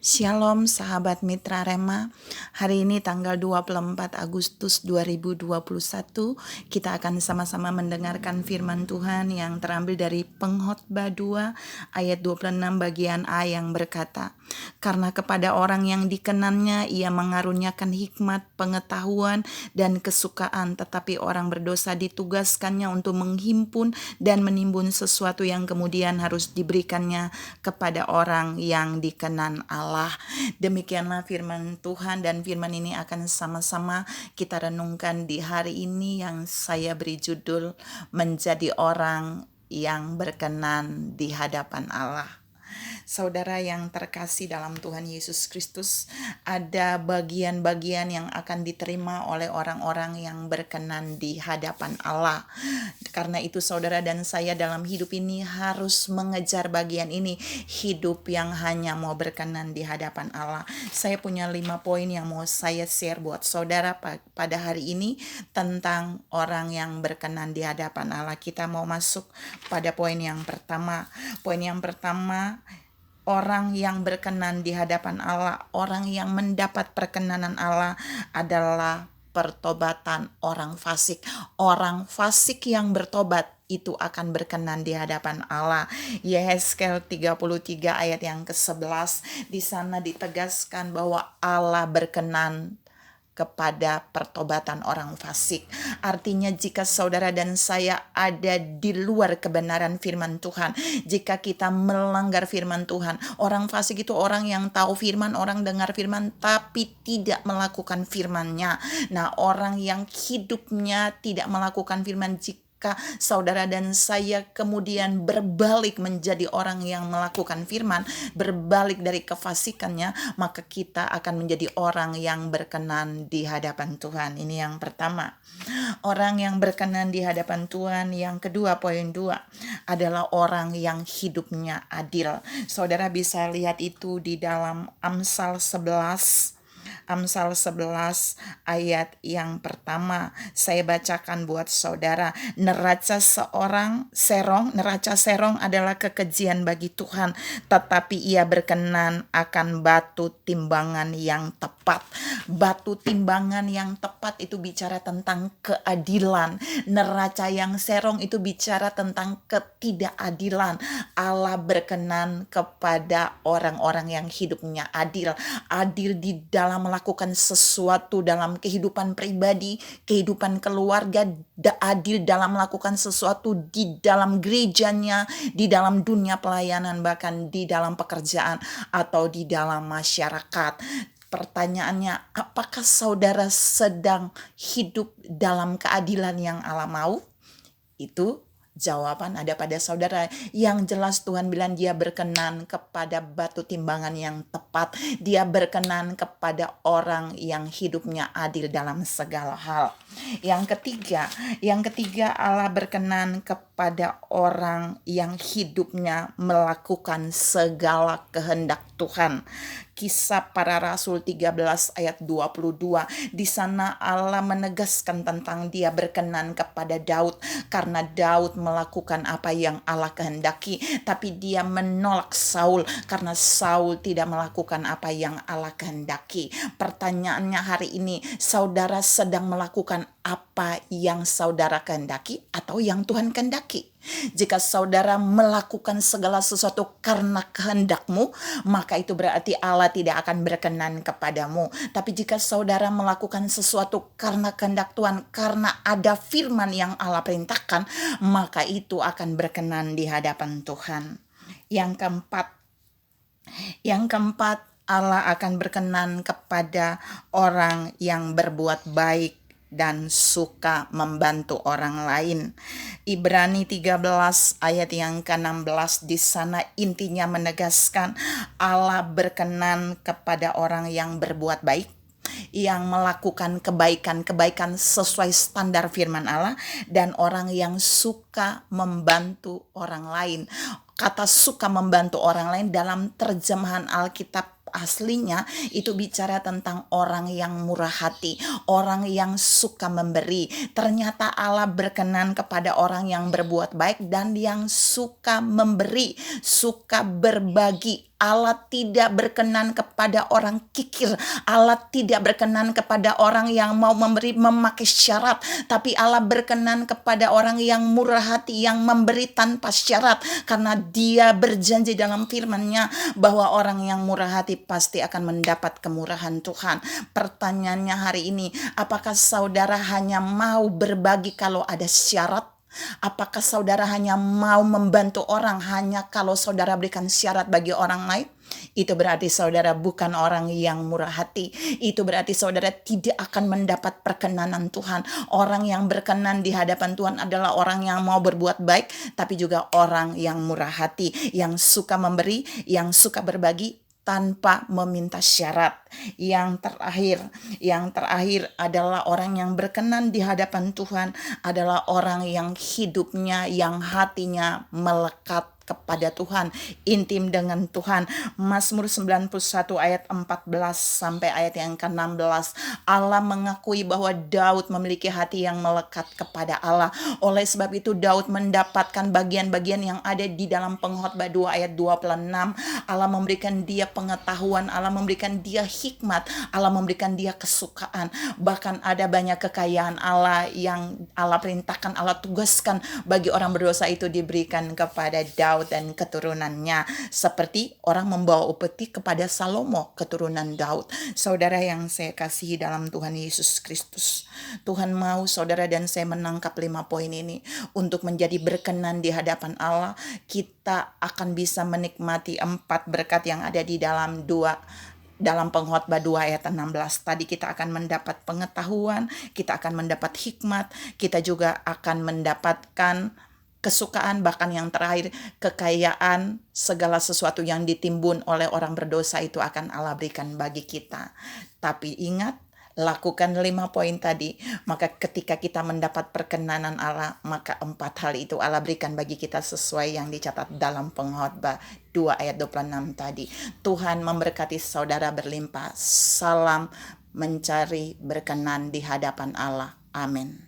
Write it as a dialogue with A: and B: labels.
A: Shalom sahabat Mitra Rema. Hari ini tanggal 24 Agustus 2021, kita akan sama-sama mendengarkan firman Tuhan yang terambil dari Pengkhotbah 2 ayat 26 bagian A yang berkata, "Karena kepada orang yang dikenannya ia mengaruniakan hikmat, pengetahuan, dan kesukaan, tetapi orang berdosa ditugaskannya untuk menghimpun dan menimbun sesuatu yang kemudian harus diberikannya kepada orang yang dikenan Allah." Demikianlah firman Tuhan, dan firman ini akan sama-sama kita renungkan di hari ini yang saya beri judul menjadi orang yang berkenan di hadapan Allah. Saudara yang terkasih dalam Tuhan Yesus Kristus, ada bagian-bagian yang akan diterima oleh orang-orang yang berkenan di hadapan Allah. Karena itu saudara dan saya dalam hidup ini harus mengejar bagian ini, hidup yang hanya mau berkenan di hadapan Allah. Saya punya 5 poin yang mau saya share buat saudara pada hari ini tentang orang yang berkenan di hadapan Allah. Kita mau masuk pada poin yang pertama. Poin yang pertama, orang yang berkenan di hadapan Allah, orang yang mendapat perkenanan Allah adalah pertobatan orang fasik. Orang fasik yang bertobat itu akan berkenan di hadapan Allah. Yehezkel 33 ayat yang ke-11, di sana ditegaskan bahwa Allah berkenan kepada pertobatan orang fasik. Artinya jika saudara dan saya ada di luar kebenaran firman Tuhan, jika kita melanggar firman Tuhan, orang fasik itu orang yang tahu firman, orang dengar firman tapi tidak melakukan firman-Nya. Nah, orang yang hidupnya tidak melakukan firman, jika saudara dan saya kemudian berbalik menjadi orang yang melakukan firman, berbalik dari kefasikannya, maka kita akan menjadi orang yang berkenan di hadapan Tuhan. Ini yang pertama, orang yang berkenan di hadapan Tuhan. Yang kedua, poin 2 adalah orang yang hidupnya adil. Saudara bisa lihat itu di dalam Amsal 11 ayat yang pertama. Saya bacakan buat saudara. Neraca serong adalah kekejian bagi Tuhan, tetapi ia berkenan akan batu timbangan yang tepat. Batu timbangan yang tepat itu bicara tentang keadilan. Neraca yang serong itu bicara tentang ketidakadilan. Allah berkenan kepada orang-orang yang hidupnya adil. Adil di dalam melakukan sesuatu dalam kehidupan pribadi, kehidupan keluarga, adil dalam melakukan sesuatu di dalam gerejanya, di dalam dunia pelayanan, bahkan di dalam pekerjaan atau di dalam masyarakat. Pertanyaannya, apakah saudara sedang hidup dalam keadilan yang Allah mau? Itu jawaban ada pada saudara. Yang jelas Tuhan bilang dia berkenan kepada batu timbangan yang tepat. Dia berkenan kepada orang yang hidupnya adil dalam segala hal. Yang ketiga Allah berkenan kepada orang yang hidupnya melakukan segala kehendak Tuhan. Kisah Para Rasul 13 ayat 22. Di sana Allah menegaskan tentang dia berkenan kepada Daud karena Daud melakukan apa yang Allah kehendaki, tapi dia menolak Saul karena Saul tidak melakukan apa yang Allah kehendaki. Pertanyaannya hari ini, saudara sedang melakukan apa yang saudara kehendaki atau yang Tuhan kehendaki? Jika saudara melakukan segala sesuatu karena kehendakmu, maka itu berarti Allah tidak akan berkenan kepadamu. Tapi jika saudara melakukan sesuatu karena kehendak Tuhan, karena ada firman yang Allah perintahkan, maka itu akan berkenan di hadapan Tuhan. Yang keempat, Allah akan berkenan kepada orang yang berbuat baik dan suka membantu orang lain. Ibrani 13 ayat yang ke-16, di sana intinya menegaskan Allah berkenan kepada orang yang berbuat baik, yang melakukan kebaikan sesuai standar firman Allah, dan orang yang suka membantu orang lain. Kata suka membantu orang lain dalam terjemahan Alkitab aslinya itu bicara tentang orang yang murah hati, orang yang suka memberi. Ternyata Allah berkenan kepada orang yang berbuat baik dan yang suka memberi, suka berbagi. Allah tidak berkenan kepada orang kikir. Allah tidak berkenan kepada orang yang mau memakai syarat, tapi Allah berkenan kepada orang yang murah hati, yang memberi tanpa syarat, karena Dia berjanji dalam firman-Nya bahwa orang yang murah hati pasti akan mendapat kemurahan Tuhan. Pertanyaannya hari ini, apakah saudara hanya mau berbagi kalau ada syarat? Apakah saudara hanya mau membantu orang hanya kalau saudara berikan syarat bagi orang lain? Itu berarti saudara bukan orang yang murah hati. Itu berarti saudara tidak akan mendapat perkenanan Tuhan. Orang yang berkenan di hadapan Tuhan adalah orang yang mau berbuat baik, tapi juga orang yang murah hati, yang suka memberi, yang suka berbagi tanpa meminta syarat. Yang terakhir adalah orang yang berkenan di hadapan Tuhan adalah orang yang hidupnya, yang hatinya melekat kepada Tuhan, intim dengan Tuhan. Mazmur 91 ayat 14 sampai ayat yang ke-16. Allah mengakui bahwa Daud memiliki hati yang melekat kepada Allah. Oleh sebab itu Daud mendapatkan bagian-bagian yang ada di dalam Pengkhotbah 2 ayat 26. Allah memberikan dia pengetahuan, Allah memberikan dia hikmat, Allah memberikan dia kesukaan. Bahkan ada banyak kekayaan Allah yang Allah perintahkan, Allah tugaskan bagi orang berdosa itu diberikan kepada Daud dan keturunannya, seperti orang membawa upeti kepada Salomo, keturunan Daud. Saudara yang saya kasihi dalam Tuhan Yesus Kristus, Tuhan mau saudara dan saya menangkap 5 poin ini untuk menjadi berkenan di hadapan Allah. Kita akan bisa menikmati 4 berkat yang ada di dalam Pengkhotbah 2 ayat 16 tadi. Kita akan mendapat pengetahuan, kita akan mendapat hikmat, kita juga akan mendapatkan kesukaan, bahkan yang terakhir kekayaan. Segala sesuatu yang ditimbun oleh orang berdosa itu akan Allah berikan bagi kita. Tapi ingat, lakukan 5 poin tadi, maka ketika kita mendapat perkenanan Allah, maka 4 hal itu Allah berikan bagi kita sesuai yang dicatat dalam Pengkhotbah 2 ayat 26 tadi. Tuhan memberkati saudara berlimpah. Salam mencari berkenan di hadapan Allah. Amin.